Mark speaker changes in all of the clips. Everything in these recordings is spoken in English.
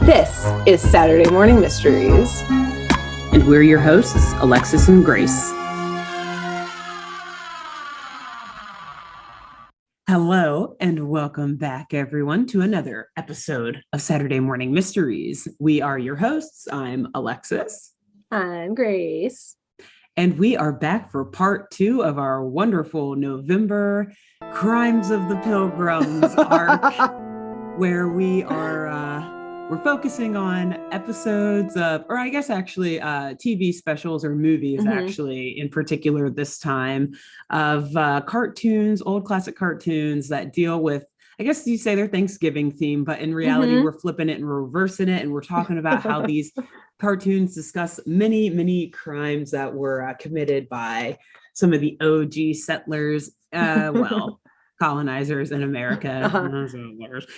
Speaker 1: This is Saturday Morning Mysteries.
Speaker 2: And we're your hosts, Alexis and Grace. Hello, and welcome back, everyone, to another episode of Saturday Morning Mysteries. We are your hosts. I'm Alexis.
Speaker 1: I'm Grace.
Speaker 2: And we are back for part 2 of our wonderful November Crimes of the Pilgrims arc, where we're focusing on episodes of, or I guess actually TV specials or movies, actually, in particular this time, of cartoons, old classic cartoons that deal with, I guess you say, their Thanksgiving theme, but in reality, we're flipping it and reversing it. And we're talking about how these cartoons discuss many, many crimes that were committed by some of the OG settlers, colonizers in America.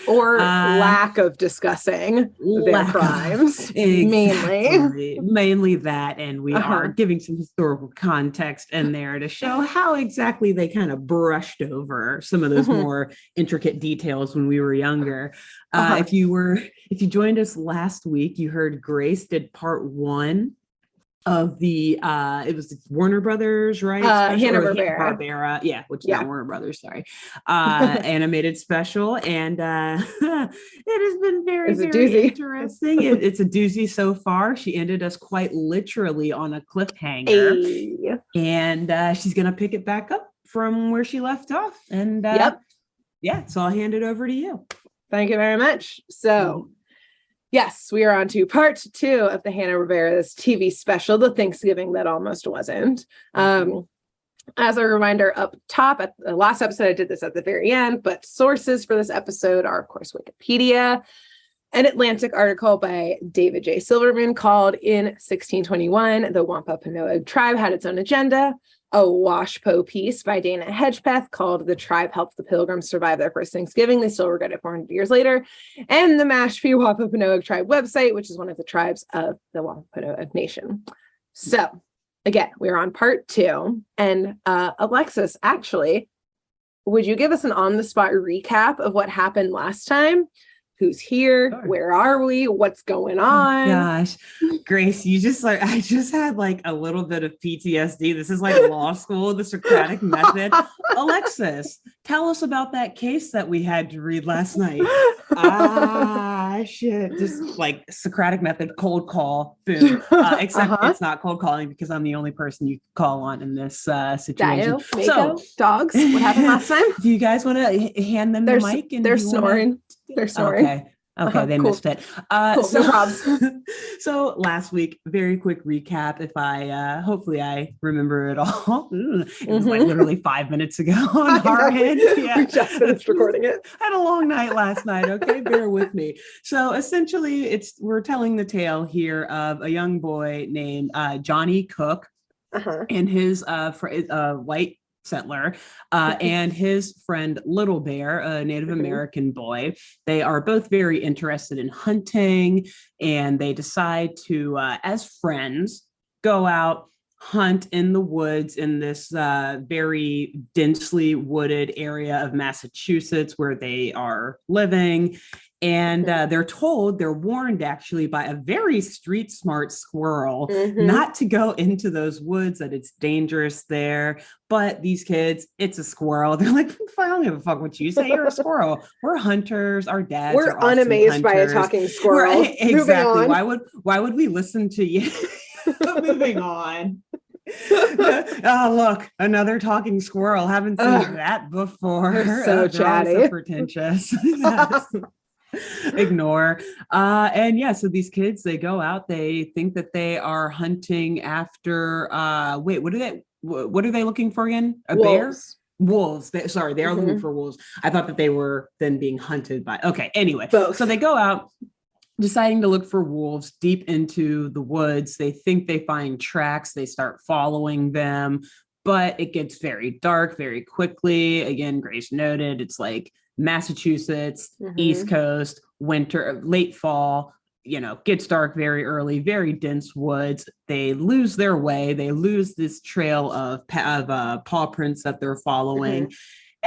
Speaker 1: Or lack of discussing their crimes.
Speaker 2: Exactly. Mainly that. And we are giving some historical context in there to show how exactly they kind of brushed over some of those more intricate details when we were younger. If you joined us last week, you heard Grace did part 1 of the it was Warner Brothers, right?
Speaker 1: Hanna-Barbera.
Speaker 2: Yeah, which is not Warner Brothers, sorry. Animated special. And it has been very interesting. It's a doozy so far. She ended us quite literally on a cliffhanger. And she's gonna pick it back up from where she left off. And so I'll hand it over to you.
Speaker 1: Thank you very much. So yes, we are on to part 2 of the Hanna-Barbera's TV special, The Thanksgiving That Almost Wasn't. As a reminder up top, at the last episode, I did this at the very end, but sources for this episode are, of course, Wikipedia, an Atlantic article by David J. Silverman called In 1621, the Wampanoag tribe had its own agenda, a Washpo piece by Dana Hedgepeth called The Tribe Helped the Pilgrims Survive Their First Thanksgiving. They still regret it 400 years later. And the Mashpee Wampanoag tribe website, which is one of the tribes of the Wampanoag Nation. So again, we're on part 2. And Alexis, actually, would you give us an on-the-spot recap of what happened last time? Who's here? Sure. Where are we? What's going on?
Speaker 2: Oh, gosh, Grace, I just had like a little bit of PTSD. This is like law school, the Socratic method. Alexis, tell us about that case that we had to read last night. Shit. Just like Socratic method, cold call, boom. Except it's not cold calling because I'm the only person you call on in this situation.
Speaker 1: So, dogs, what happened last time?
Speaker 2: Do you guys want to hand them the mic? And
Speaker 1: they're snoring. They're snoring.
Speaker 2: Okay, they missed it.
Speaker 1: Cool.
Speaker 2: So last week, very quick recap. If I, hopefully I remember it all. It was like literally 5 minutes ago on our end. Yeah.
Speaker 1: We just finished recording it.
Speaker 2: I had a long night last night. Okay, bear with me. So essentially, we're telling the tale here of a young boy named Johnny Cook and his white settler and his friend Little Bear, a Native American boy. They are both very interested in hunting, and they decide to, as friends, go out, hunt in the woods in this very densely wooded area of Massachusetts where they are living. And they're warned actually by a very street smart squirrel not to go into those woods, that it's dangerous there. But these kids, it's a squirrel. They're like, I don't give a fuck what you say. You're a squirrel. We're hunters. Our dads
Speaker 1: We're
Speaker 2: are awesome
Speaker 1: unamazed
Speaker 2: hunters.
Speaker 1: By a talking squirrel.
Speaker 2: Right, exactly. Why would we listen to you? Moving on. Oh, look, another talking squirrel. Haven't seen that before.
Speaker 1: They're so chatty.
Speaker 2: So pretentious. Ignore. So these kids, they go out, they think that they are hunting after what are they looking for again?
Speaker 1: Wolves.
Speaker 2: Bear? Wolves. They are looking for wolves. I thought that they were then being hunted by. Okay, anyway.
Speaker 1: Both.
Speaker 2: So they go out deciding to look for wolves deep into the woods. They think they find tracks. They start following them, but it gets very dark very quickly. Again, Grace noted, it's like Massachusetts, East Coast, winter, late fall, gets dark very early, very dense woods. They lose their way. They lose this trail of paw prints that they're following.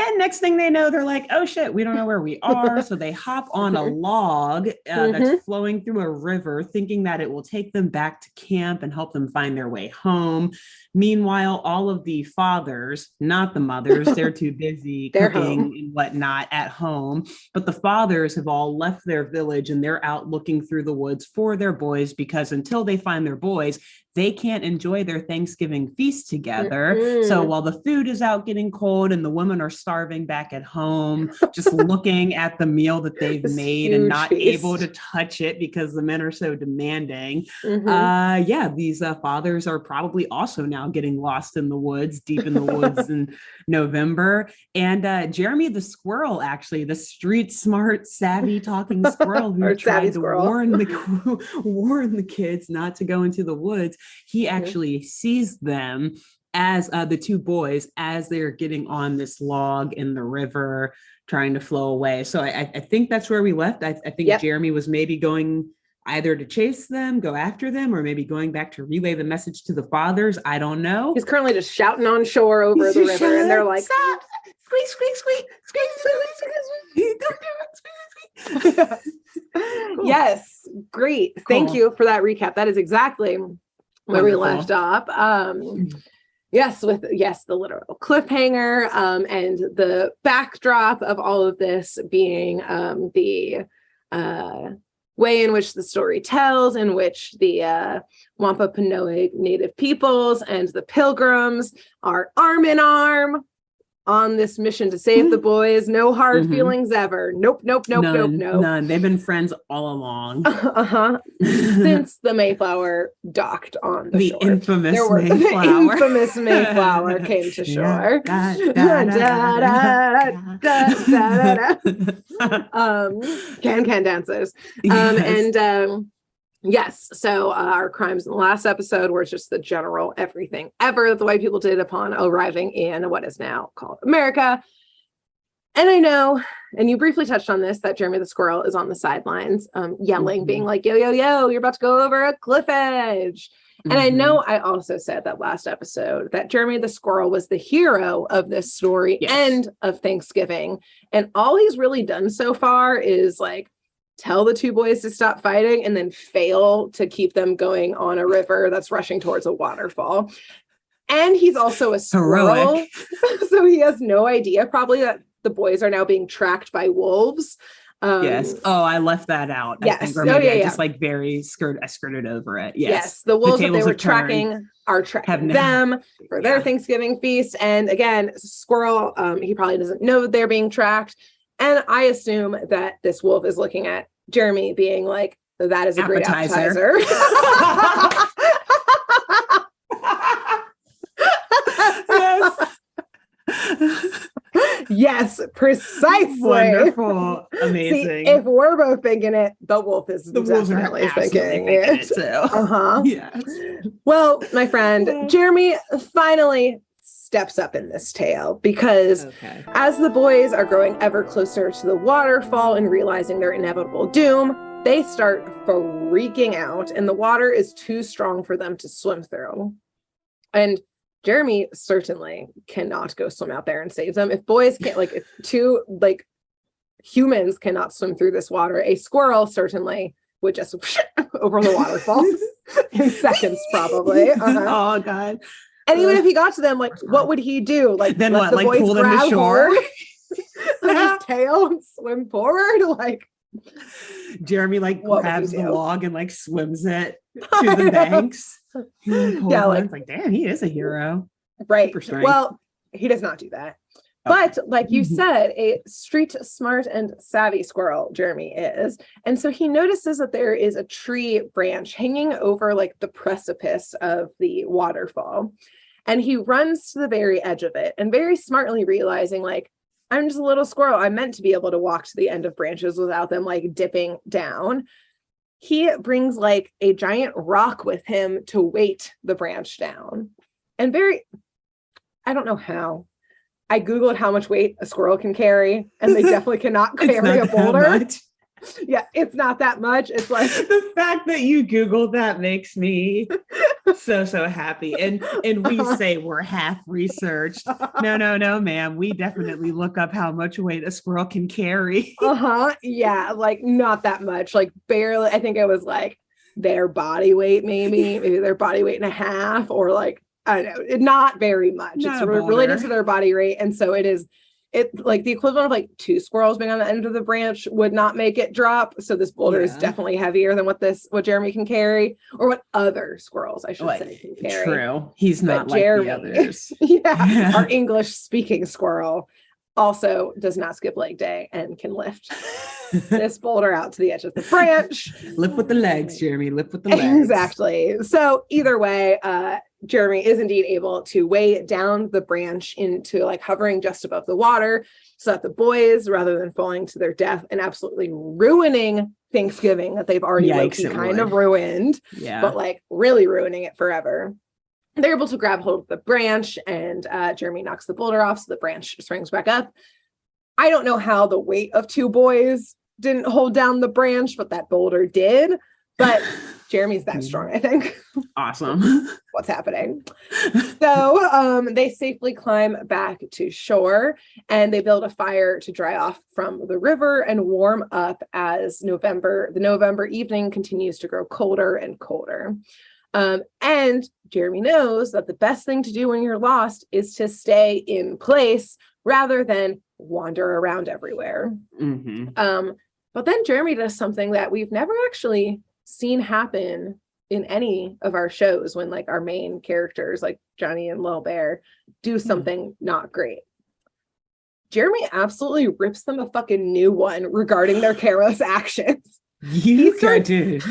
Speaker 2: And next thing they know, they're like, oh shit, we don't know where we are. So they hop on a log that's flowing through a river, thinking that it will take them back to camp and help them find their way home. Meanwhile, all of the fathers, not the mothers, they're too busy cooking and whatnot at home. But the fathers have all left their village and they're out looking through the woods for their boys, because until they find their boys, they can't enjoy their Thanksgiving feast together. So while the food is out getting cold and the women are starving back at home, just looking at the meal that they've made and not able to touch it because the men are so demanding. These fathers are probably also now getting lost in the woods, deep in the woods in November. And Jeremy the squirrel, actually, the street smart, savvy talking squirrel who tried to warn the kids not to go into the woods, he actually sees them as the two boys as they're getting on this log in the river trying to flow away. So I think that's where we left. I think Jeremy was maybe going either to chase them, go after them, or maybe going back to relay the message to the fathers. I don't know.
Speaker 1: He's currently just shouting on shore over the river, and they're like, stop, squeak, squeak, squeak, squeak, squeak, squeak, squeak. Don't do it. Cool. Yes, great. Cool. Thank you for that recap. That is exactly where we left off. Yes, the literal cliffhanger, and the backdrop of all of this being the way in which the story tells, in which the Wampanoag Native peoples and the Pilgrims are arm in arm on this mission to save the boys. No hard feelings ever. Nope.
Speaker 2: None. They've been friends all along.
Speaker 1: Since the Mayflower docked on the shore.
Speaker 2: Infamous Mayflower.
Speaker 1: The infamous Mayflower came to shore. Can dances. Yes. So our crimes in the last episode were just the general everything ever that the white people did upon arriving in what is now called America. And I know, and you briefly touched on this, that Jeremy the squirrel is on the sidelines, yelling, being like, yo, you're about to go over a cliff edge. And I know I also said that last episode that Jeremy the squirrel was the hero of this story and of Thanksgiving. And all he's really done so far is like, tell the two boys to stop fighting and then fail to keep them going on a river that's rushing towards a waterfall. And he's also a squirrel. So he has no idea probably that the boys are now being tracked by wolves.
Speaker 2: Yes. Oh, I left that out.
Speaker 1: Yes.
Speaker 2: I think, or maybe I just like I skirted over it. Yes.
Speaker 1: The wolves that they were tracking are tracking them for their Thanksgiving feast. And again, squirrel, he probably doesn't know that they're being tracked. And I assume that this wolf is looking at Jeremy being like, that is a great appetizer. Yes, precisely.
Speaker 2: Wonderful. Amazing.
Speaker 1: See, if we're both thinking it, the wolf is definitely thinking it too.
Speaker 2: Yes.
Speaker 1: Well, my friend, Jeremy finally steps up in this tale because as the boys are growing ever closer to the waterfall and realizing their inevitable doom, they start freaking out and the water is too strong for them to swim through. And Jeremy certainly cannot go swim out there and save them. If boys can't, like, if two like humans cannot swim through this water, a squirrel certainly would just over the waterfall in seconds, probably.
Speaker 2: Oh God.
Speaker 1: And even if he got to them, like, what would he do? Like,
Speaker 2: then
Speaker 1: let
Speaker 2: what?
Speaker 1: the
Speaker 2: Like,
Speaker 1: boys
Speaker 2: pull them to shore?
Speaker 1: His tail and swim forward? Like,
Speaker 2: Jeremy, like, grabs the log and, like, swims it to the banks. Like, damn, he is a hero.
Speaker 1: Right. Well, he does not do that. But like you said, a street smart and savvy squirrel Jeremy is. And so he notices that there is a tree branch hanging over like the precipice of the waterfall. And he runs to the very edge of it and very smartly realizing, like, I'm just a little squirrel. I'm meant to be able to walk to the end of branches without them like dipping down. He brings like a giant rock with him to weight the branch down. And I don't know how. I Googled how much weight a squirrel can carry, and they definitely cannot carry a boulder. Yeah, it's not that much. It's like
Speaker 2: the fact that you Googled that makes me So happy. And we say we're half researched. No, ma'am. We definitely look up how much weight a squirrel can carry.
Speaker 1: Yeah, like not that much, like barely. I think it was like their body weight, maybe their body weight and a half, or like, I don't know, not very much. It's related to their body weight. And so it like the equivalent of like two squirrels being on the end of the branch would not make it drop. So this boulder is definitely heavier than what Jeremy can carry, or what other squirrels, I should say, can carry.
Speaker 2: True. He's not like Jeremy, the others.
Speaker 1: Our English speaking squirrel also does not skip leg day and can lift this boulder out to the edge of the branch.
Speaker 2: Lift with the legs, Jeremy. Lift with the legs.
Speaker 1: Exactly. So either way, Jeremy is indeed able to weigh down the branch into like hovering just above the water, so that the boys, rather than falling to their death and absolutely ruining Thanksgiving that they've already kind of ruined, but like really ruining it forever, they're able to grab hold of the branch, and Jeremy knocks the boulder off, so the branch springs back up. I don't know how the weight of two boys didn't hold down the branch, but that boulder did. Jeremy's that strong, I think.
Speaker 2: Awesome.
Speaker 1: What's happening? So they safely climb back to shore, and they build a fire to dry off from the river and warm up as the November evening continues to grow colder and colder. And Jeremy knows that the best thing to do when you're lost is to stay in place rather than wander around everywhere. But then Jeremy does something that we've never actually seen happen in any of our shows, when like our main characters like Johnny and Lil Bear do something not great. Jeremy absolutely rips them a fucking new one regarding their careless actions.
Speaker 2: You dude.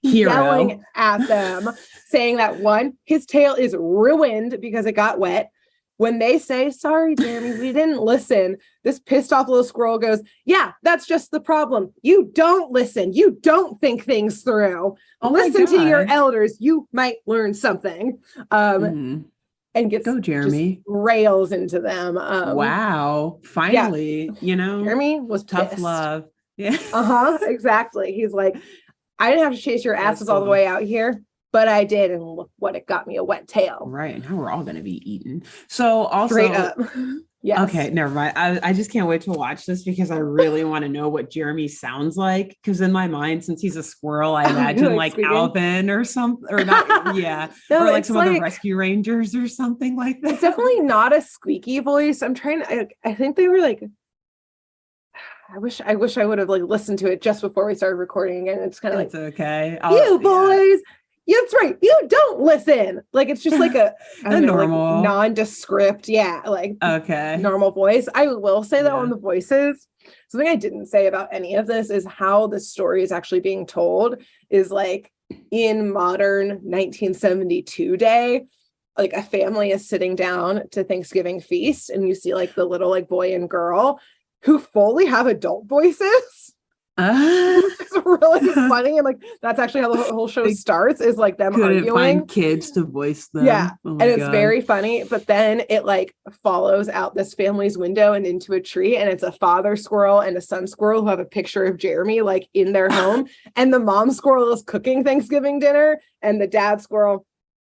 Speaker 1: Yelling at them, saying that one, his tail is ruined because it got wet. When they say, sorry, Jeremy, we didn't listen, this pissed off little squirrel goes, yeah, that's just the problem. You don't listen. You don't think things through. Listen to your elders. You might learn something. And gets
Speaker 2: Jeremy
Speaker 1: rails into them.
Speaker 2: Wow. Finally,
Speaker 1: Jeremy was
Speaker 2: tough
Speaker 1: pissed.
Speaker 2: love. Yeah.
Speaker 1: Exactly. He's like, I didn't have to chase your asses all the way out here, but I did, and look what it got me, a wet tail.
Speaker 2: Right. Now we're all going to be eaten. So also,
Speaker 1: straight up. Yes.
Speaker 2: Okay, never mind. I just can't wait to watch this, because I really want to know what Jeremy sounds like. Because in my mind, since he's a squirrel, I imagine like Alvin or something, or not. Yeah. No, or like some of the Rescue Rangers or something like that.
Speaker 1: It's definitely not a squeaky voice. I'm trying to, I think they were like, I wish I would have like listened to it just before we started recording again. It's kind of like,
Speaker 2: okay.
Speaker 1: You boys, that's right. You don't listen. Like, it's just like a normal, like, nondescript. Yeah. Like, normal voice. I will say that on the voices, something I didn't say about any of this is how the story is actually being told is like in modern 1972 day. Like a family is sitting down to Thanksgiving feast, and you see like the little like boy and girl who fully have adult voices. It's really funny, and like that's actually how the whole show starts, is like them arguing.
Speaker 2: Find kids to voice them.
Speaker 1: And it's very funny, but then it like follows out this family's window and into a tree, and it's a father squirrel and a son squirrel who have a picture of Jeremy like in their home, and the mom squirrel is cooking Thanksgiving dinner, and the dad squirrel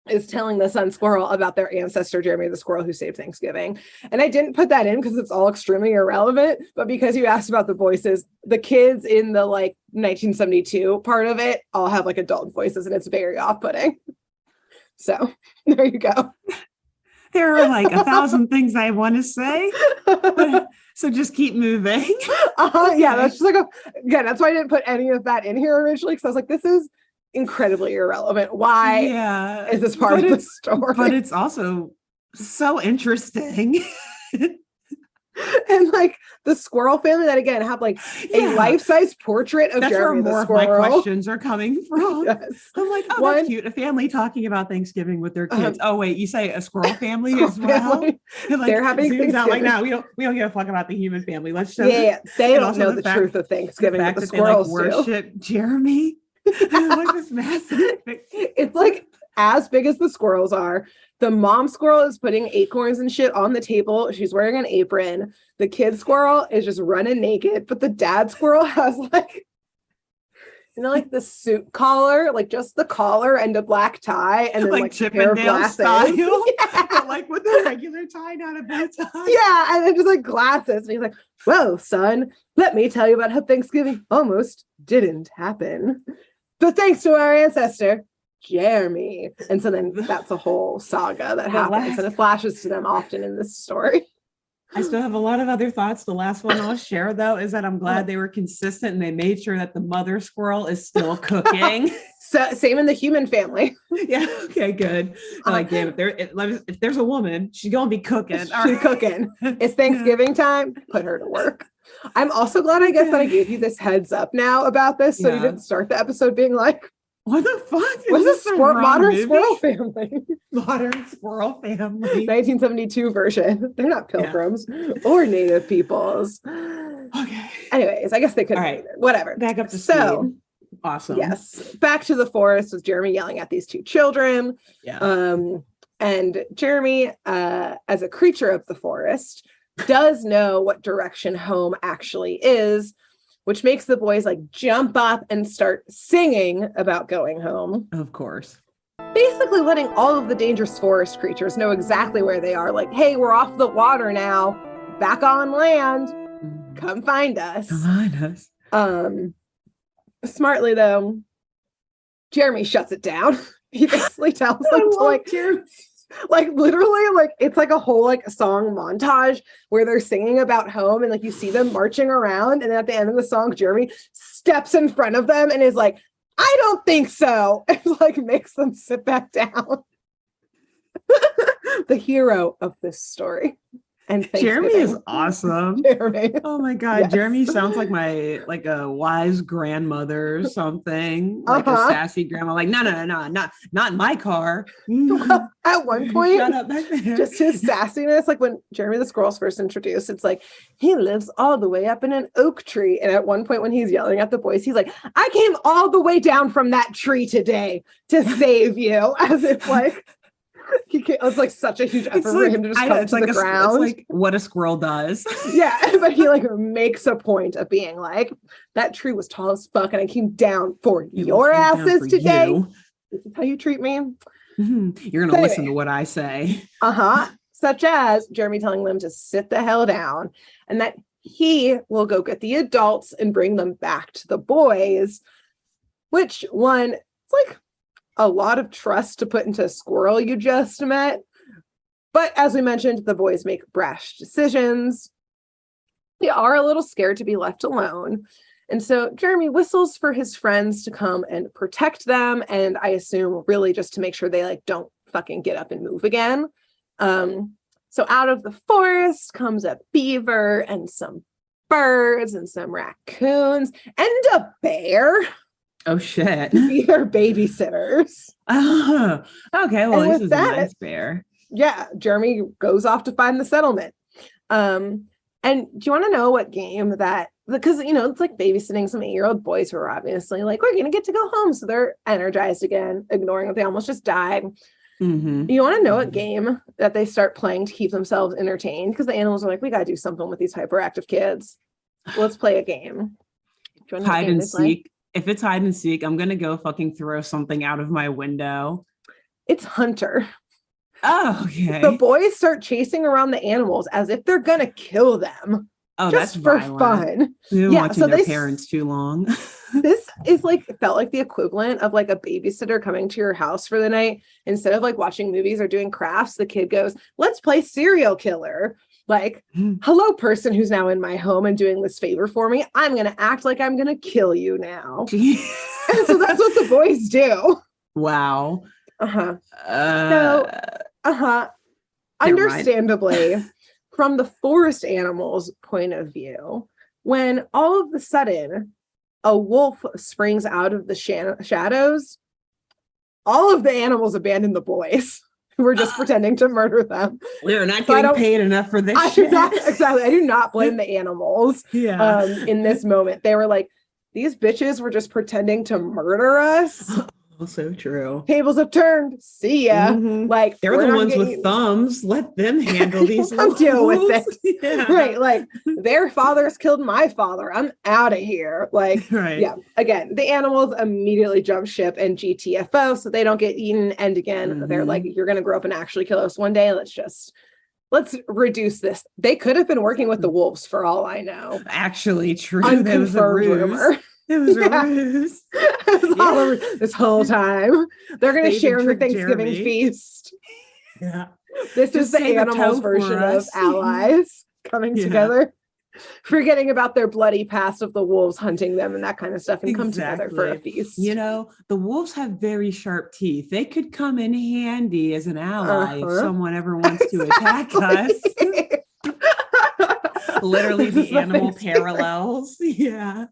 Speaker 1: is telling the son squirrel about their ancestor, Jeremy the squirrel who saved Thanksgiving. And I didn't put that in because it's all extremely irrelevant, but because you asked about the voices, the kids in the like 1972 part of it all have like adult voices, and it's very off-putting. So there you go.
Speaker 2: There are like 1,000 things I want to say. So just keep moving.
Speaker 1: Yeah, that's just like again, that's why I didn't put any of that in here originally, because I was like, this is incredibly irrelevant. Why is this part of the story?
Speaker 2: But it's also so interesting.
Speaker 1: And like the squirrel family that again have like a life-size portrait of Jeremy the squirrel.
Speaker 2: Of my questions are coming from.
Speaker 1: Yes.
Speaker 2: I'm like, oh, that's cute. A family talking about Thanksgiving with their kids. Oh wait, you say a squirrel family as well? Like,
Speaker 1: they're having Thanksgiving.
Speaker 2: Out like, no, we don't give a fuck about the human family. Let's show
Speaker 1: they don't know the truth of Thanksgiving.
Speaker 2: The fact
Speaker 1: the
Speaker 2: that
Speaker 1: squirrels
Speaker 2: they like worship Jeremy. Like this massive.
Speaker 1: It's like as big as the squirrels are. The mom squirrel is putting acorns and shit on the table. She's wearing an apron. The kid squirrel is just running naked, but the dad squirrel has like like the suit collar, like just the collar and a black tie, and then like
Speaker 2: Chip
Speaker 1: a pair
Speaker 2: and
Speaker 1: of
Speaker 2: Dale
Speaker 1: glasses.
Speaker 2: style,
Speaker 1: Yeah.
Speaker 2: but like with the regular tie, not a bow tie.
Speaker 1: Yeah, and then just like glasses. And he's like, well, son, let me tell you about how Thanksgiving almost didn't happen. But thanks to our ancestor, Jeremy. And so then that's a whole saga that happens, and it flashes to them often in this story.
Speaker 2: I still have a lot of other thoughts. The last one I'll share, though, is that I'm glad they were consistent and they made sure that the mother squirrel is still cooking.
Speaker 1: So same in the human family.
Speaker 2: Yeah. Okay. Good. Like, damn, if there's a woman, she's gonna be cooking.
Speaker 1: She's cooking. It's Thanksgiving time. Put her to work. I'm also glad, I guess, that I gave you this heads up now about this, so you didn't start the episode being like,
Speaker 2: what the fuck?
Speaker 1: What's this modern squirrel family?
Speaker 2: Modern squirrel family.
Speaker 1: 1972 version. They're not pilgrims or native peoples.
Speaker 2: Okay.
Speaker 1: Anyways, I guess they could.
Speaker 2: All right.
Speaker 1: Whatever.
Speaker 2: Back up to speed. Awesome.
Speaker 1: Yes. Back to the forest with Jeremy yelling at these two children.
Speaker 2: Yeah.
Speaker 1: And Jeremy, as a creature of the forest, does know what direction home actually is, which makes the boys like jump up and start singing about going home.
Speaker 2: Of course.
Speaker 1: Basically letting all of the dangerous forest creatures know exactly where they are. Like, hey, we're off the water now, back on land. Come find us.
Speaker 2: Come find us.
Speaker 1: Smartly though, Jeremy shuts it down. He basically tells them to like literally, like it's like a whole like song montage where they're singing about home, and like you see them marching around, and then at the end of the song Jeremy steps in front of them and is like, I don't think so, and like makes them sit back down. The hero of this story. And
Speaker 2: Jeremy is awesome.
Speaker 1: Jeremy.
Speaker 2: Oh my God. Yes. Jeremy sounds like a wise grandmother or something. Like a sassy grandma. Like, no, not in my car.
Speaker 1: At one point,
Speaker 2: shut up back there.
Speaker 1: Just his sassiness, like when Jeremy the squirrel's first introduced, it's like he lives all the way up in an oak tree. And at one point when he's yelling at the boys, he's like, I came all the way down from that tree today to save you. As if like it's like such a huge effort for him to just come to the ground.
Speaker 2: It's like what a squirrel does.
Speaker 1: Yeah, but he like makes a point of being like, that tree was tall as fuck and I came down for your asses today. This is how you treat me.
Speaker 2: Mm-hmm. You're gonna listen to what I say.
Speaker 1: Such as Jeremy telling them to sit the hell down, and that he will go get the adults and bring them back to the boys. Which one, it's like a lot of trust to put into a squirrel you just met. But as we mentioned, the boys make brash decisions. They are a little scared to be left alone. And so Jeremy whistles for his friends to come and protect them. And I assume really just to make sure they like don't fucking get up and move again. So out of the forest comes a beaver and some birds and some raccoons and a bear.
Speaker 2: Oh shit.
Speaker 1: Be their babysitters.
Speaker 2: Okay, well, this is a nice bear.
Speaker 1: Yeah, Jeremy goes off to find the settlement. And do you want to know what game that, because you know, it's like babysitting some 8-year-old boys who are obviously like, we're gonna get to go home. So they're energized again, ignoring that they almost just died. Mm-hmm. You want to know what game that they start playing to keep themselves entertained? Because the animals are like, we gotta do something with these hyperactive kids. Let's play a game.
Speaker 2: Hide and seek. If it's hide and seek, I'm gonna go fucking throw something out of my window.
Speaker 1: It's Hunter.
Speaker 2: Oh, okay.
Speaker 1: The boys start chasing around the animals as if they're gonna kill them.
Speaker 2: Oh,
Speaker 1: just
Speaker 2: that's
Speaker 1: for
Speaker 2: violent.
Speaker 1: fun.
Speaker 2: They've been watching their parents too long.
Speaker 1: This is like felt like the equivalent of like a babysitter coming to your house for the night. Instead of like watching movies or doing crafts, the kid goes, let's play serial killer. Like, hello, person who's now in my home and doing this favor for me. I'm going to act like I'm going to kill you now. And so that's what the boys do.
Speaker 2: Wow.
Speaker 1: Understandably, from the forest animals' point of view, when all of a sudden a wolf springs out of the shadows, all of the animals abandon the boys. We're just pretending to murder them.
Speaker 2: We're not getting paid enough for this shit.
Speaker 1: I do not blame the animals in this moment. They were like, these bitches were just pretending to murder us.
Speaker 2: So true.
Speaker 1: Tables have turned. See ya. Like,
Speaker 2: they're the ones with thumbs. Let them handle these.
Speaker 1: I'm deal with it.
Speaker 2: Yeah.
Speaker 1: Right. Like, their fathers killed my father. I'm out of here. Like, yeah. Again, the animals immediately jump ship and GTFO so they don't get eaten. And again, they're like, you're going to grow up and actually kill us one day. Let's reduce this. They could have been working with the wolves for all I know.
Speaker 2: Actually, true.
Speaker 1: Unconfirmed rumor.
Speaker 2: It was a ruse.
Speaker 1: This whole time. They're going to share in the Thanksgiving feast.
Speaker 2: Yeah.
Speaker 1: This is the animals version of allies coming together, forgetting about their bloody past of the wolves hunting them and that kind of stuff, and come together for a feast.
Speaker 2: You know, the wolves have very sharp teeth. They could come in handy as an ally if someone ever wants to attack us. Literally the animal parallels. Yeah.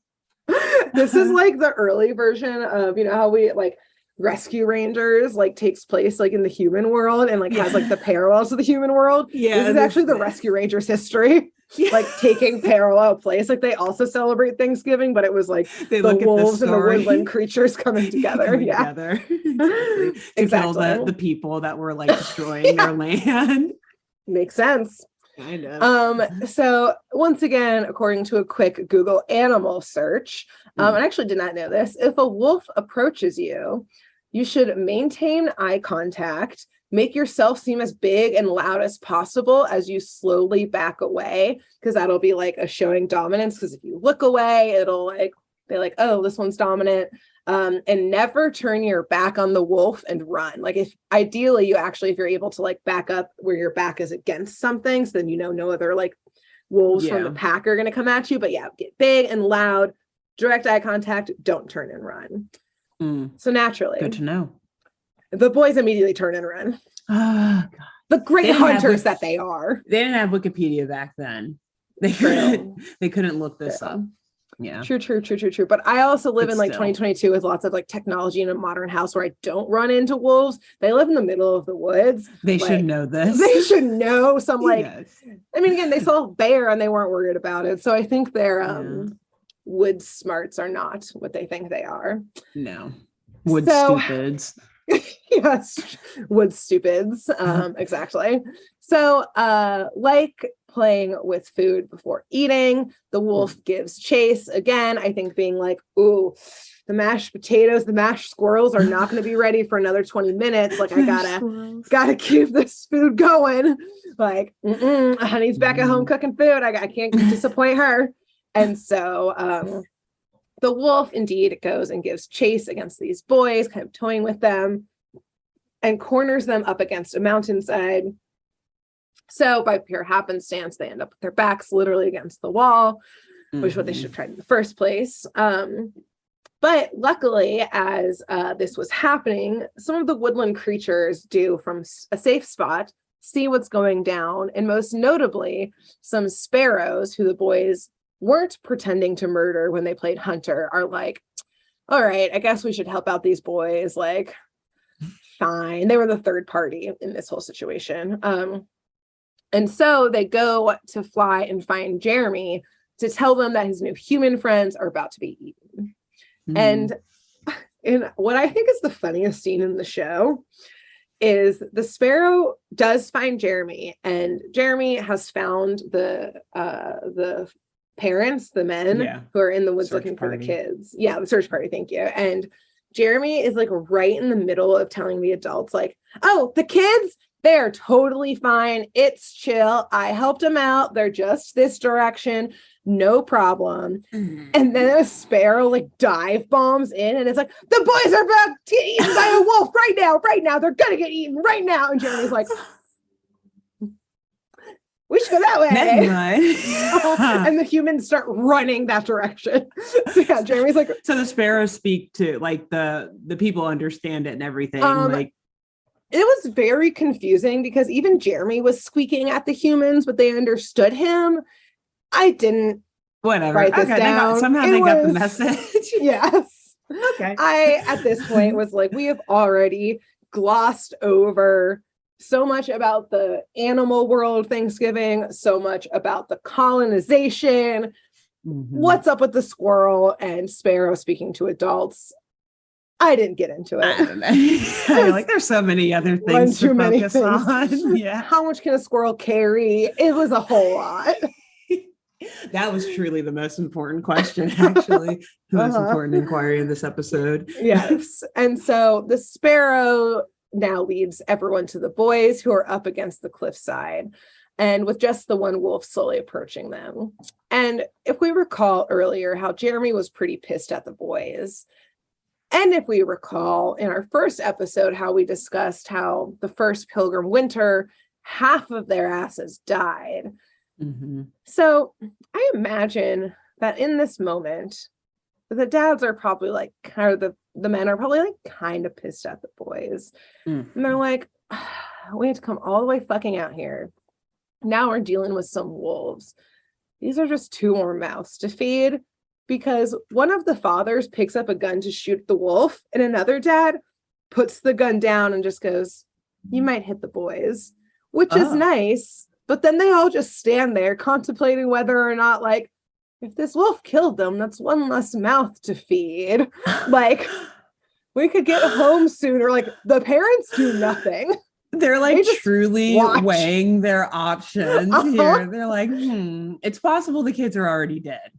Speaker 1: This is like the early version of, you know, how we like Rescue Rangers like takes place like in the human world and like has like the parallels to the human world. Yeah, this is actually the Rescue Rangers history, like taking parallel place. Like they also celebrate Thanksgiving, but it was like the wolves and the woodland creatures coming together. Together.
Speaker 2: To kill the people that were like destroying their land.
Speaker 1: Makes sense.
Speaker 2: Kind of.
Speaker 1: So once again, according to a quick Google animal search, I actually did not know this. If a wolf approaches you, you should maintain eye contact, make yourself seem as big and loud as possible as you slowly back away, because that'll be like a showing dominance. Because if you look away, it'll like, they're like, oh, this one's dominant. And never turn your back on the wolf and run. Like if ideally if you're able to like back up where your back is against something, so then, you know, no other like wolves from the pack are going to come at you. But yeah, get big and loud, direct eye contact, don't turn and run. So naturally.
Speaker 2: Good to know.
Speaker 1: The boys immediately turn and run.
Speaker 2: Oh, God.
Speaker 1: The great hunters that they are.
Speaker 2: They didn't have Wikipedia back then. They couldn't look this up. Yeah.
Speaker 1: True. But I also live in like 2022 with lots of like technology in a modern house where I don't run into wolves. They live in the middle of the woods.
Speaker 2: They should know this.
Speaker 1: They should know some like, I mean, again, they saw a bear and they weren't worried about it. So I think their wood smarts are not what they think they are.
Speaker 2: No. Wood stupids.
Speaker 1: Yes, wood stupids. Exactly. So like playing with food before eating, the wolf gives chase. Again, I think being like, ooh, the mashed potatoes, the mashed squirrels are not going to be ready for another 20 minutes. Like I gotta keep this food going. Like, honey's back at home cooking food. I can't disappoint her. And so the wolf indeed goes and gives chase against these boys, kind of toying with them, and corners them up against a mountainside. So by pure happenstance, they end up with their backs literally against the wall, which is what they should have tried in the first place. But luckily, as this was happening, some of the woodland creatures do, from a safe spot, see what's going down. And most notably, some sparrows who the boys weren't pretending to murder when they played hunter are like, all right, I guess we should help out these boys. Like, fine. They were the third party in this whole situation. And so they go to fly and find Jeremy to tell them that his new human friends are about to be eaten. And in what I think is the funniest scene in the show is the sparrow does find Jeremy, and Jeremy has found the parents, the men who are in the woods looking for the kids. Yeah, the search party. Thank you. And Jeremy is like right in the middle of telling the adults like, oh, the kids, they're totally fine. It's chill. I helped them out. They're just this direction. No problem. And then a sparrow like dive bombs in and it's like, the boys are about to get eaten by a wolf right now. They're going to get eaten right now. And Jeremy's like, we should go that way. And the humans start running that direction. So yeah, Jeremy's like,
Speaker 2: so the sparrows speak to like the people understand it and everything. Like,
Speaker 1: it was very confusing because even Jeremy was squeaking at the humans, but they understood him. I didn't write this down.
Speaker 2: Somehow they got the message.
Speaker 1: Yes.
Speaker 2: Okay.
Speaker 1: I, at this point, was like, we have already glossed over so much about the animal world Thanksgiving, so much about the colonization. What's up with the squirrel and sparrow speaking to adults? I didn't get into it.
Speaker 2: I don't know. Like, there's so many other things to focus on. Yeah.
Speaker 1: How much can a squirrel carry? It was a whole lot.
Speaker 2: That was truly the most important question, actually. The most important inquiry in this episode.
Speaker 1: Yes. And so the sparrow now leads everyone to the boys who are up against the cliffside, and with just the one wolf slowly approaching them. And if we recall earlier how Jeremy was pretty pissed at the boys, and if we recall in our first episode how we discussed how the first Pilgrim winter, half of their asses died. Mm-hmm. So I imagine that in this moment, the dads are probably like, kind of the men are probably like kind of pissed at the boys. Mm-hmm. And they're like, we have to come all the way fucking out here. Now we're dealing with some wolves. These are just 2 more mouths to feed, because one of the fathers picks up a gun to shoot the wolf, and another dad puts the gun down and just goes, you might hit the boys, which is nice. But then they all just stand there contemplating whether or not, like, if this wolf killed them, that's one less mouth to feed. Like, we could get home sooner. Like, the parents do nothing.
Speaker 2: They're like truly weighing their options here. They're like, it's possible the kids are already dead.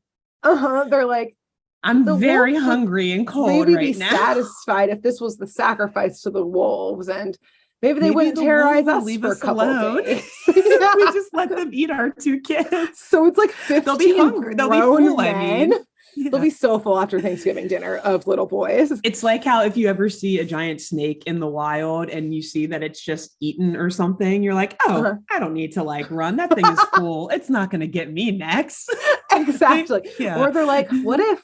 Speaker 1: They're like,
Speaker 2: I'm very hungry and cold right
Speaker 1: be
Speaker 2: now.
Speaker 1: Satisfied if this was the sacrifice to the wolves, and maybe they wouldn't terrorize us for a couple of days.
Speaker 2: We just let them eat our 2 kids.
Speaker 1: So it's like 15
Speaker 2: they'll be hungry. They'll be full, men. I mean. Yeah.
Speaker 1: They'll be so full after Thanksgiving dinner of little boys.
Speaker 2: It's like how if you ever see a giant snake in the wild and you see that it's just eaten or something, you're like, oh, I don't need to like run. That thing is full. It's not going to get me next.
Speaker 1: Exactly. Yeah. Or they're like, what if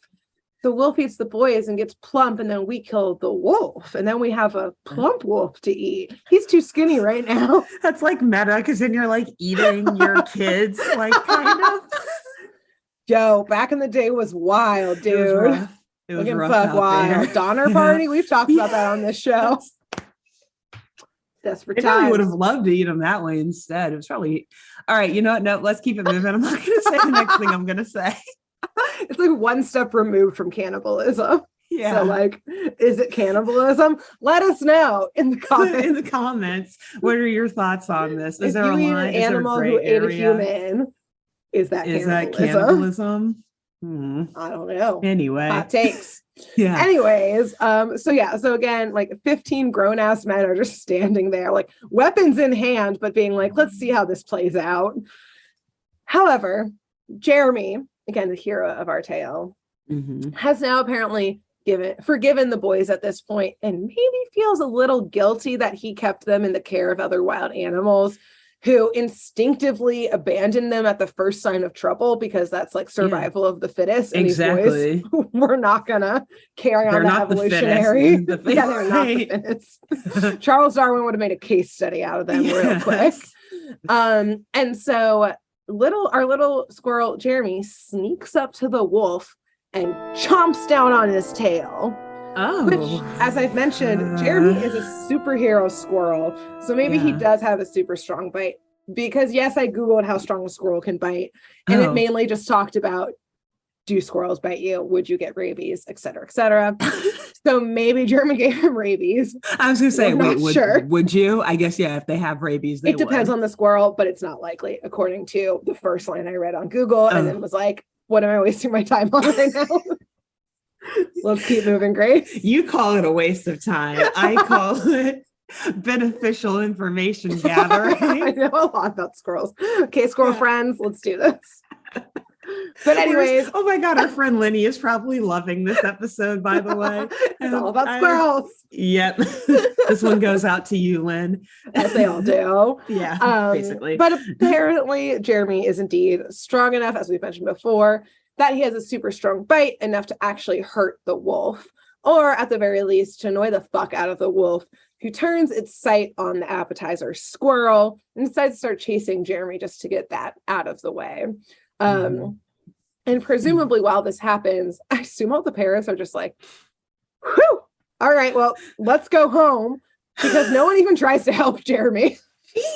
Speaker 1: the wolf eats the boys and gets plump, and then we kill the wolf, and then we have a plump wolf to eat? He's too skinny right now.
Speaker 2: That's like meta, because then you're like eating your kids, like kind of.
Speaker 1: Yo, back in the day was wild, dude.
Speaker 2: It was rough
Speaker 1: wild. Donner Party. We've talked about that on this show. Desperate times. I
Speaker 2: probably would have loved to eat them that way instead. It was probably all right. You know what? No, let's keep it moving. I'm not going to say the next thing I'm going to say.
Speaker 1: It's like one step removed from cannibalism.
Speaker 2: Yeah.
Speaker 1: So like, is it cannibalism? Let us know in the comments.
Speaker 2: In the comments, what are your thoughts on this? Is
Speaker 1: if
Speaker 2: there
Speaker 1: you
Speaker 2: a
Speaker 1: eat
Speaker 2: line?
Speaker 1: An animal who ate a human? Is that cannibalism? I don't know.
Speaker 2: Anyway.
Speaker 1: Hot takes.
Speaker 2: Yeah.
Speaker 1: Anyways, so again, like 15 grown-ass men are just standing there, like weapons in hand, but being like, let's see how this plays out. However, Jeremy, again, the hero of our tale, has now apparently forgiven the boys at this point, and maybe feels a little guilty that he kept them in the care of other wild animals who instinctively abandoned them at the first sign of trouble, because that's like survival of the fittest. And
Speaker 2: exactly.
Speaker 1: These boys were not gonna carry on the evolutionary.
Speaker 2: They're
Speaker 1: not the fittest. Charles Darwin would have made a case study out of them real quick. And so our little squirrel Jeremy sneaks up to the wolf and chomps down on his tail.
Speaker 2: Oh.
Speaker 1: Which, as I've mentioned, Jeremy is a superhero squirrel. So maybe he does have a super strong bite. Because yes, I Googled how strong a squirrel can bite. And it mainly just talked about, do squirrels bite you? Would you get rabies? Et cetera, et cetera. So maybe Jeremy gave him rabies.
Speaker 2: I was going to say, would you? I guess, yeah, if they have rabies, they
Speaker 1: It depends on the squirrel, but it's not likely, according to the first line I read on Google. And then was like, what am I wasting my time on right now? Let's keep moving, Grace.
Speaker 2: You call it a waste of time. I call it beneficial information gathering.
Speaker 1: I know a lot about squirrels. Okay, squirrel friends, let's do this. But anyways,
Speaker 2: oh my God, our friend Lenny is probably loving this episode, by the way.
Speaker 1: It's all about squirrels.
Speaker 2: Yep. This one goes out to you, Lynn.
Speaker 1: As they all do.
Speaker 2: Yeah, basically.
Speaker 1: But apparently Jeremy is indeed strong enough, as we've mentioned before, that he has a super strong bite enough to actually hurt the wolf, or at the very least to annoy the fuck out of the wolf, who turns its sight on the appetizer squirrel and decides to start chasing Jeremy just to get that out of the way. And presumably while this happens, I assume all the parents are just like, whew, all right, well, let's go home, because no one even tries to help Jeremy.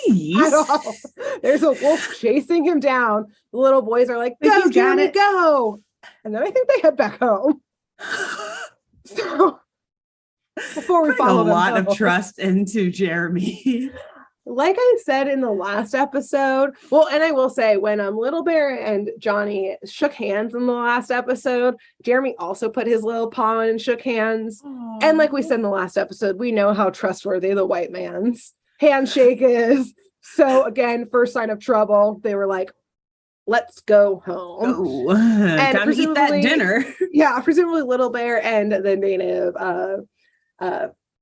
Speaker 2: Jeez.
Speaker 1: At all. There's a wolf chasing him down. The little boys are like, go, Jeremy, go. And then I think they head back home. So before we
Speaker 2: Putting
Speaker 1: follow
Speaker 2: a
Speaker 1: them
Speaker 2: lot
Speaker 1: home.
Speaker 2: of trust into Jeremy.
Speaker 1: Like I said in the last episode, well, and I will say when Little Bear and Johnny shook hands in the last episode, Jeremy also put his little paw in and shook hands. Aww. And like we said in the last episode, we know how trustworthy the white man's handshake is. So again, first sign of trouble, they were like, let's go home.
Speaker 2: And time to eat that dinner.
Speaker 1: Yeah, presumably Little Bear and the native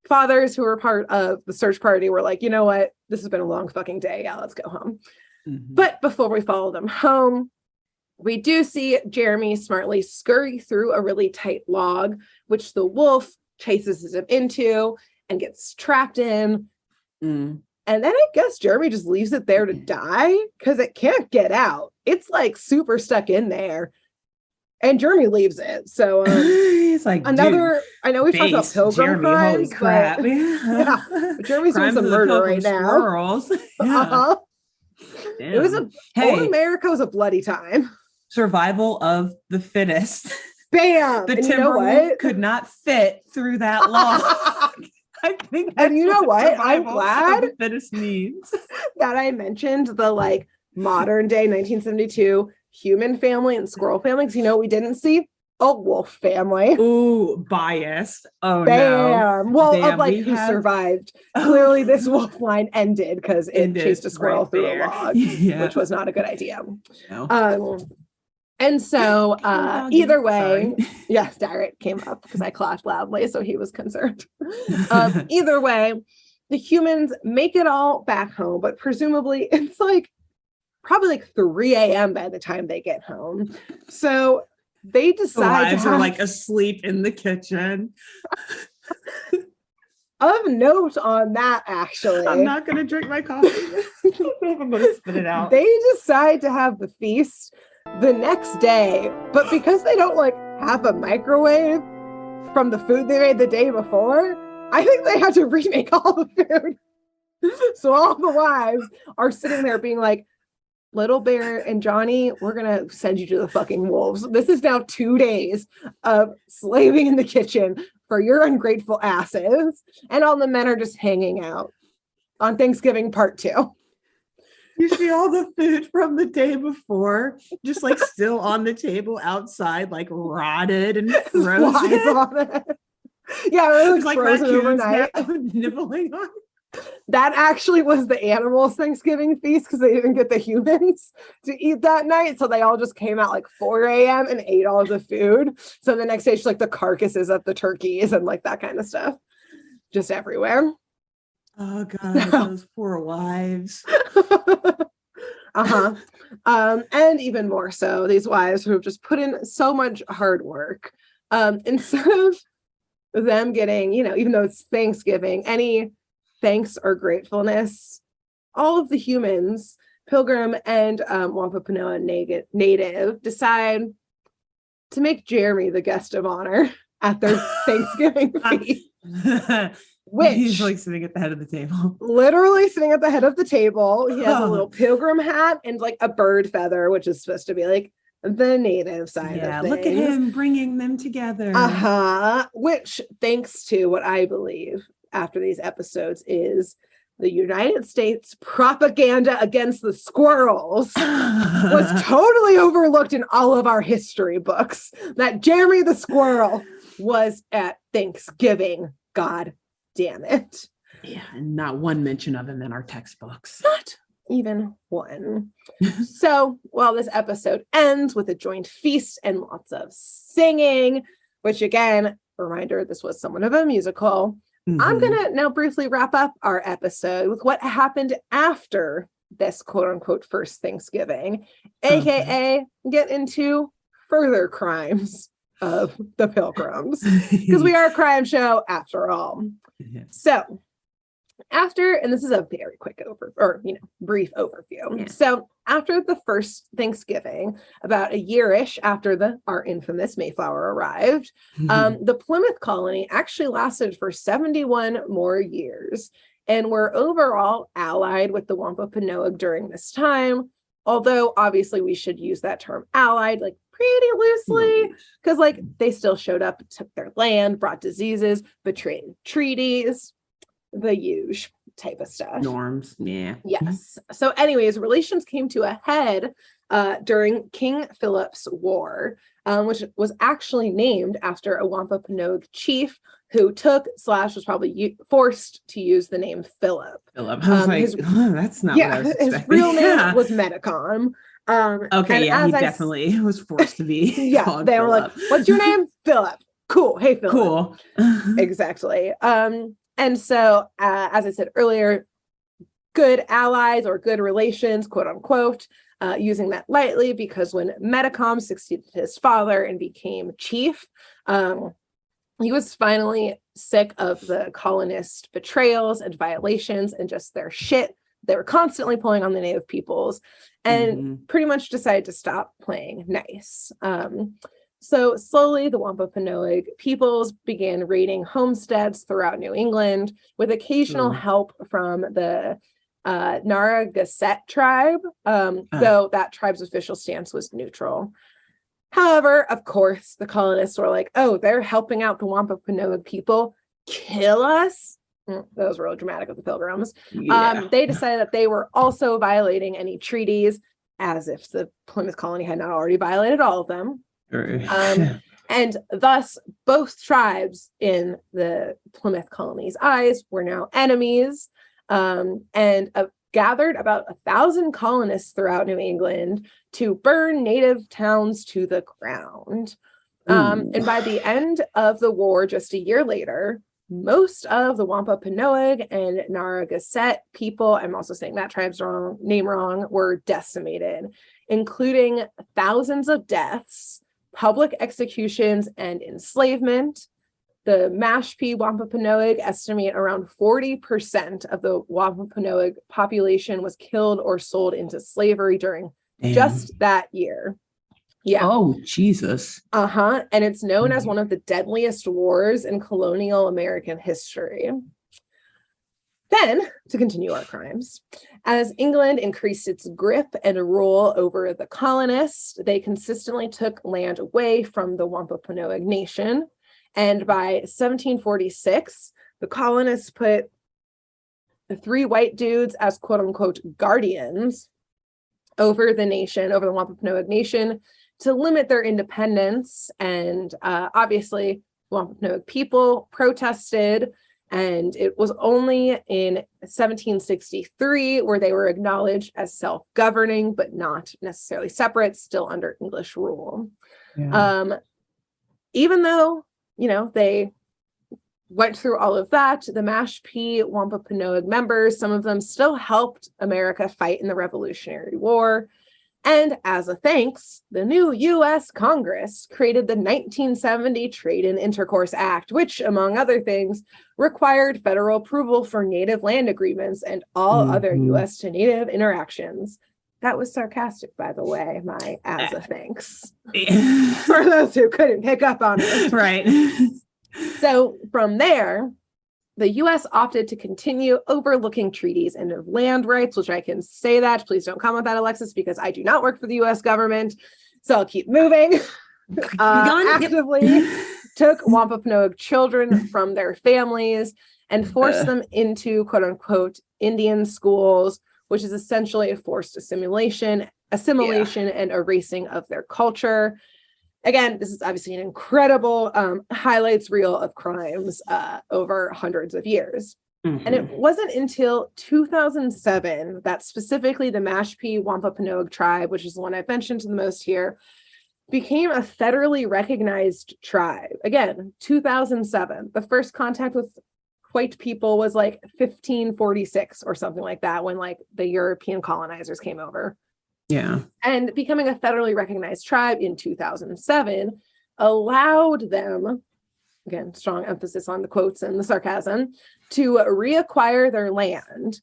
Speaker 1: fathers who were part of the search party were like, you know what? This has been a long fucking day. Yeah, let's go home. Mm-hmm. But before we follow them home, we do see Jeremy smartly scurry through a really tight log, which the wolf chases him into and gets trapped in. Mm. And then I guess Jeremy just leaves it there to die because it can't get out. It's like super stuck in there. And Jeremy leaves it. So
Speaker 2: he's like,
Speaker 1: another, I know we've talked about Pilgrim crimes,
Speaker 2: holy crap.
Speaker 1: But, yeah, but Jeremy's doing some murder right now.
Speaker 2: Squirrels. Yeah.
Speaker 1: It was old America was a bloody time.
Speaker 2: Survival of the fittest.
Speaker 1: Bam.
Speaker 2: The timber could not fit through that log. I think that's
Speaker 1: and you know what? I'm glad
Speaker 2: the fittest needs
Speaker 1: that I mentioned the like modern day 1972 human family and squirrel family, because you know we didn't see a wolf family.
Speaker 2: Ooh, biased. Oh
Speaker 1: bam.
Speaker 2: No.
Speaker 1: Well, of like who survived. Clearly this wolf line ended because it chased a squirrel right through a log, which was not a good idea. No. And so either way, yes, Derek came up because I clapped loudly, so he was concerned. Either way, the humans make it all back home, but presumably it's like probably like 3 a.m. by the time they get home. So they decide
Speaker 2: the wives are like asleep in the kitchen.
Speaker 1: Of note on that, actually.
Speaker 2: I'm not going to drink my coffee. I'm going to spit it out.
Speaker 1: They decide to have the feast the next day, but because they don't like have a microwave from the food they made the day before, I think they had to remake all the food. So all the wives are sitting there being like, Little Bear and Johnny, we're gonna send you to the fucking wolves. This is now 2 days of slaving in the kitchen for your ungrateful asses. And all the men are just hanging out on Thanksgiving part 2.
Speaker 2: You see all the food from the day before, just like still on the table outside, like rotted and frozen.
Speaker 1: Yeah, it looks like frozen overnight.
Speaker 2: Nibbling on.
Speaker 1: That actually was the animals' Thanksgiving feast because they didn't get the humans to eat that night. So they all just came out like 4 a.m. and ate all of the food. So the next day, it's like the carcasses of the turkeys and like that kind of stuff just everywhere.
Speaker 2: Oh, God, those poor wives.
Speaker 1: And even more so, these wives who have just put in so much hard work. Instead of them getting, you know, even though it's Thanksgiving, any thanks or gratefulness, all of the humans, Pilgrim and Wampanoag native, decide to make Jeremy the guest of honor at their Thanksgiving feast. Which
Speaker 2: he's like sitting at the head of the table.
Speaker 1: Literally sitting at the head of the table. He has a little pilgrim hat and like a bird feather, which is supposed to be like the native side of things.
Speaker 2: Look at him bringing them together.
Speaker 1: Which, thanks to what I believe after these episodes, is the United States propaganda against the squirrels was totally overlooked in all of our history books. That Jeremy the squirrel was at Thanksgiving. God damn it.
Speaker 2: Yeah, and not one mention of him in our textbooks.
Speaker 1: Not even one. So, well, this episode ends with a joint feast and lots of singing, which again, reminder, this was somewhat of a musical. Mm-hmm. I'm going to now briefly wrap up our episode with what happened after this quote unquote first Thanksgiving, aka get into further crimes of the Pilgrims, because we are a crime show after all. Yeah. So after, and this is a very quick brief overview. Yeah. So after the first Thanksgiving, about a year-ish after our infamous Mayflower arrived, the Plymouth colony actually lasted for 71 more years and were overall allied with the Wampanoag during this time. Although obviously we should use that term allied, like pretty loosely, because like they still showed up, took their land, brought diseases, betrayed treaties, the huge type of stuff.
Speaker 2: Norms. Yeah.
Speaker 1: Yes. So anyways, relations came to a head during King Philip's War, which was actually named after a Wampanoag chief who took / was probably forced to use the name Philip.
Speaker 2: Philip. I was like, that's not what I was expecting.
Speaker 1: His real name was Metacom.
Speaker 2: Okay, yeah, he definitely was forced to be.
Speaker 1: Yeah, they were like, "What's your name?" Philip. Cool. Hey, Philip.
Speaker 2: Cool.
Speaker 1: Exactly. And so, as I said earlier, good allies or good relations, quote unquote, using that lightly, because when Metacom succeeded his father and became chief, he was finally sick of the colonist betrayals and violations and just their shit they were constantly pulling on the native peoples, and pretty much decided to stop playing nice. So slowly the Wampanoag peoples began raiding homesteads throughout New England with occasional help from the Narragansett tribe, though that tribe's official stance was neutral. However, of course, the colonists were like, oh, they're helping out the Wampanoag people. Kill us? That was really dramatic of the Pilgrims.
Speaker 2: Yeah.
Speaker 1: They decided that they were also violating any treaties, as if the Plymouth colony had not already violated all of them. And thus, both tribes in the Plymouth colony's eyes were now enemies, and gathered about 1,000 colonists throughout New England to burn native towns to the ground. And by the end of the war, just a year later, most of the Wampanoag and Narragansett people, I'm also saying that tribe's name wrong, were decimated, including thousands of deaths, public executions, and enslavement. The Mashpee Wampanoag estimate around 40% of the Wampanoag population was killed or sold into slavery during just that year. Yeah.
Speaker 2: Oh, Jesus.
Speaker 1: And it's known as one of the deadliest wars in colonial American history. Then, to continue our crimes, as England increased its grip and rule over the colonists, they consistently took land away from the Wampanoag nation. And by 1746, the colonists put the 3 white dudes as quote unquote guardians over the nation, over the Wampanoag nation, to limit their independence. And obviously, Wampanoag people protested, and it was only in 1763 where they were acknowledged as self-governing, but not necessarily separate, still under English rule. Yeah. Even though, you know, they went through all of that, the Mashpee Wampanoag members, some of them still helped America fight in the Revolutionary War. And as a thanks, the new U.S. Congress created the 1970 Trade and Intercourse Act, which, among other things, required federal approval for native land agreements and all other U.S. to native interactions. That was sarcastic, by the way, my as a thanks. For those who couldn't pick up on it.
Speaker 2: Right.
Speaker 1: So from there, the U.S. opted to continue overlooking treaties and land rights, which I can say that. Please don't comment that, Alexis, because I do not work for the U.S. government. So I'll keep moving. Actively took Wampanoag children from their families and forced them into quote unquote Indian schools, which is essentially a forced assimilation and erasing of their culture. Again, this is obviously an incredible highlights reel of crimes over hundreds of years. And it wasn't until 2007 that specifically the Mashpee Wampanoag tribe, which is the one I've mentioned the most here, became a federally recognized tribe. Again, 2007. The first contact with white people was like 1546 or something like that, when like the European colonizers came over.
Speaker 2: Yeah. And
Speaker 1: becoming a federally recognized tribe in 2007 allowed them, again, strong emphasis on the quotes and the sarcasm, to reacquire their land,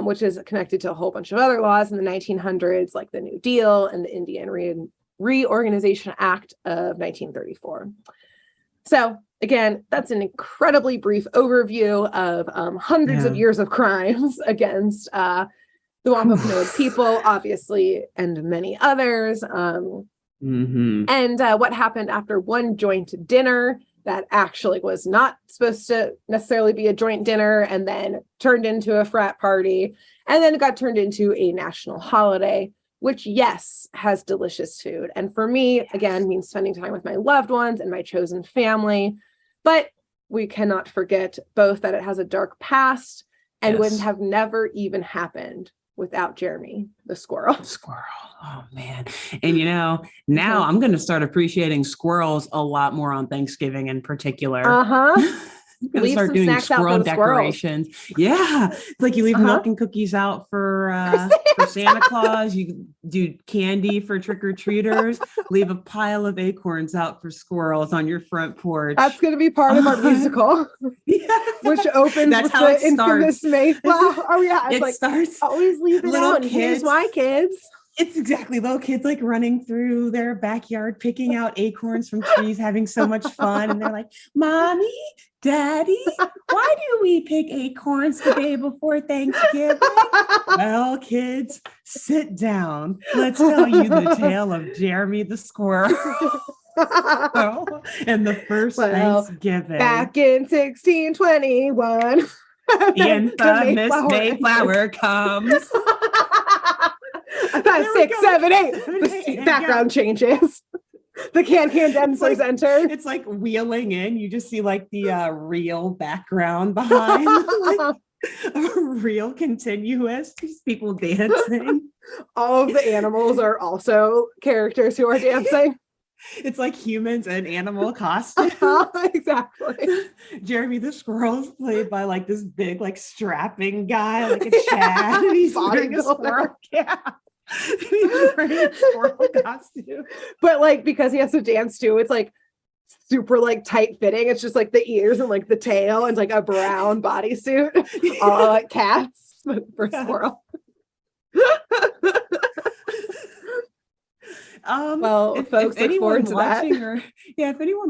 Speaker 1: which is connected to a whole bunch of other laws in the 1900s, like the New Deal and the Indian Reorganization Act of 1934. So again, that's an incredibly brief overview of hundreds of years of crimes against the Wampanoag people, obviously, and many others. And what happened after one joint dinner that actually was not supposed to necessarily be a joint dinner, and then turned into a frat party, and then it got turned into a national holiday, which, yes, has delicious food. And for me, again, means spending time with my loved ones and my chosen family. But we cannot forget both that it has a dark past and would have never even happened without Jeremy the squirrel.
Speaker 2: Oh man. And now I'm going to start appreciating squirrels a lot more on Thanksgiving in particular. I'm gonna start doing squirrel decorations. Yeah, it's like you leave milk and cookies out for Santa Claus. You do candy for trick-or-treaters. Leave a pile of acorns out for squirrels on your front porch.
Speaker 1: That's going to be part of our musical, which opens with the infamous Mayflower. Oh yeah,
Speaker 2: it starts.
Speaker 1: Always leave it out.
Speaker 2: Kids.
Speaker 1: Here's why, kids.
Speaker 2: It's exactly little kids like running through their backyard, picking out acorns from trees, having so much fun. And they're like, Mommy, Daddy, why do we pick acorns the day before Thanksgiving? Well, kids, sit down. Let's tell you the tale of Jeremy the squirrel. And the first Thanksgiving.
Speaker 1: Back in 1621.
Speaker 2: The infamous Mayflower comes.
Speaker 1: 5, 6, 7, 8. The background changes. The can dancers enter.
Speaker 2: It's like wheeling in. You just see like the real background behind, like a real continuous. Just people dancing.
Speaker 1: All of the animals are also characters who are dancing.
Speaker 2: It's like humans and animal costumes.
Speaker 1: Exactly.
Speaker 2: Jeremy the squirrel's played by like this big, like strapping guy, like a Chad. And he's wearing a squirrel. Yeah. He's wearing a squirrel costume.
Speaker 1: But like, because he has to dance too, it's like super like tight fitting. It's just like the ears and like the tail and like a brown bodysuit. All like cats, but for squirrel. Well, folks,
Speaker 2: if anyone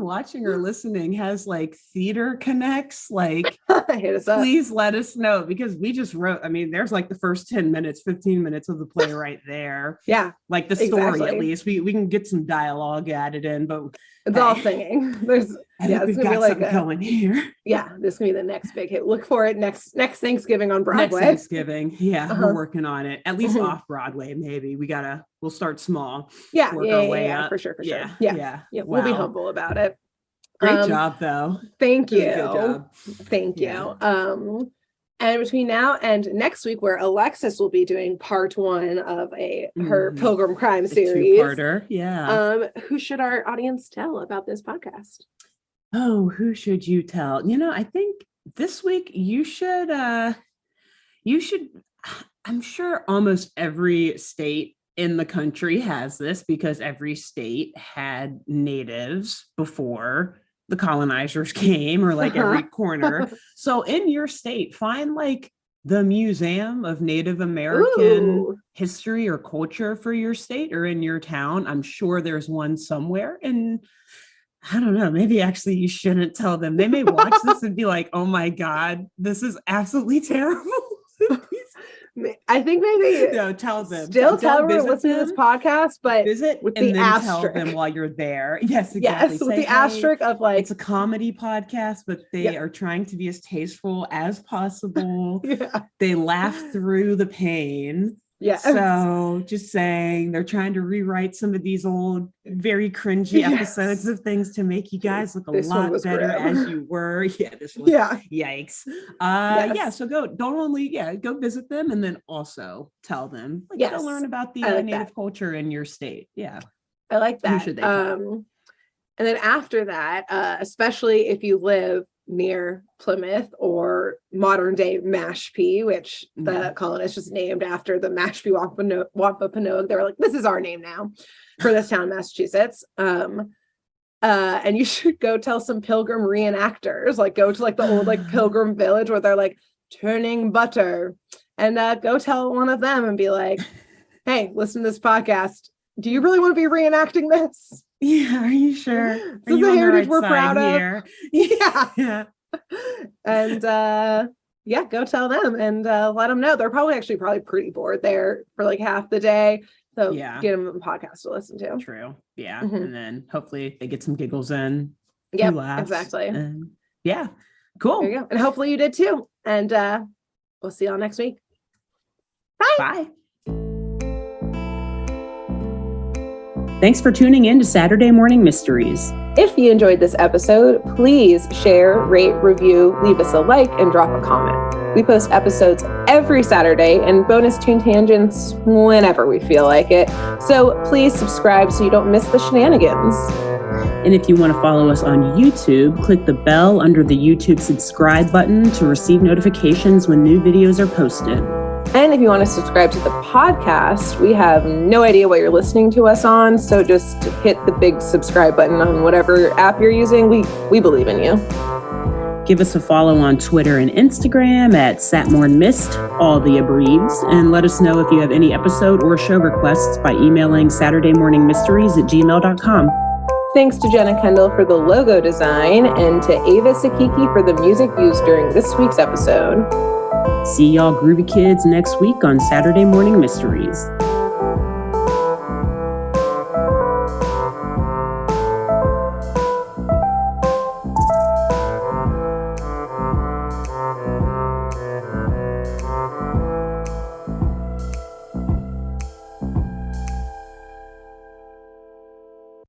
Speaker 2: watching or listening has like theater connects, like
Speaker 1: hit us up.
Speaker 2: Please let us know, because we just wrote, there's like the first 10 minutes, 15 minutes of the play right there.
Speaker 1: Yeah.
Speaker 2: Like the story, at least we can get some dialogue added in, but
Speaker 1: it's all singing.
Speaker 2: We've got something going here.
Speaker 1: Yeah, this can be the next big hit. Look for it next Thanksgiving on Broadway.
Speaker 2: Next Thanksgiving. Yeah, we're working on it. At least off Broadway, maybe. We'll start small.
Speaker 1: Yeah,
Speaker 2: work our way
Speaker 1: up. For sure. Yeah. We'll be humble about it.
Speaker 2: Great job, though.
Speaker 1: Thank you.
Speaker 2: Good job.
Speaker 1: Thank you. And between now and next week, where Alexis will be doing part 1 of her Pilgrim crime series.
Speaker 2: Two-parter. Yeah.
Speaker 1: Who should our audience tell about this podcast?
Speaker 2: Oh, who should you tell? I think this week you should, I'm sure almost every state in the country has this, because every state had natives before the colonizers came, or like every corner. So in your state, find like the Museum of Native American History or Culture for your state or in your town. I'm sure there's one somewhere. And I don't know, maybe actually you shouldn't tell them. They may watch this and be like, oh my God, this is absolutely terrible.
Speaker 1: I think maybe
Speaker 2: tell them.
Speaker 1: Still tell them to listen to this podcast, but
Speaker 2: visit
Speaker 1: with
Speaker 2: and
Speaker 1: the
Speaker 2: then
Speaker 1: asterisk.
Speaker 2: Tell them while you're there. Yes, exactly.
Speaker 1: Yes, with the asterisk of like,
Speaker 2: it's a comedy podcast, but they are trying to be as tasteful as possible. They laugh through the pain.
Speaker 1: Yeah.
Speaker 2: So just saying, they're trying to rewrite some of these old, very cringy episodes of things to make you guys look a lot better as you were. Yeah, this one. Yeah. Yikes. So go visit them, and then also tell them. Go learn about the native culture in your state. Yeah.
Speaker 1: I like that.
Speaker 2: Who should they tell?
Speaker 1: And then after that, especially if you live near Plymouth or modern day Mashpee, which the colonists just named after the Mashpee Wampanoag. They were like, this is our name now for this town, Massachusetts. And you should go tell some Pilgrim reenactors, like go to like the old like Pilgrim village where they're like turning butter, and go tell one of them and be like, hey, listen to this podcast. Do you really want to be reenacting this?
Speaker 2: Yeah, are you sure?
Speaker 1: This is a heritage we're proud of. Yeah. And go tell them and let them know. They're probably pretty bored there for like half the day. So
Speaker 2: Yeah.
Speaker 1: get them a podcast to listen to.
Speaker 2: True. Yeah.
Speaker 1: Mhm.
Speaker 2: And then hopefully they get some giggles in.
Speaker 1: Yep,
Speaker 2: laughs,
Speaker 1: exactly.
Speaker 2: And yeah. Cool.
Speaker 1: There you go. And hopefully you did too. And we'll see y'all next week.
Speaker 2: Bye. Thanks for tuning in to Saturday Morning Mysteries.
Speaker 1: If you enjoyed this episode, please share, rate, review, leave us a like, and drop a comment. We post episodes every Saturday and bonus tune tangents whenever we feel like it. So please subscribe so you don't miss the shenanigans.
Speaker 2: And if you want to follow us on YouTube, click the bell under the YouTube subscribe button to receive notifications when new videos are posted.
Speaker 1: And if you want to subscribe to the podcast, we have no idea what you're listening to us on, so just hit the big subscribe button on whatever app you're using. We believe in you.
Speaker 2: Give us a follow on Twitter and Instagram at SatmornMist, all the abreves, and let us know if you have any episode or show requests by emailing SaturdayMorningMysteries@gmail.com.
Speaker 1: Thanks to Jenna Kendall for the logo design and to Ava Sakiki for the music used during this week's episode.
Speaker 2: See y'all groovy kids next week on Saturday Morning Mysteries.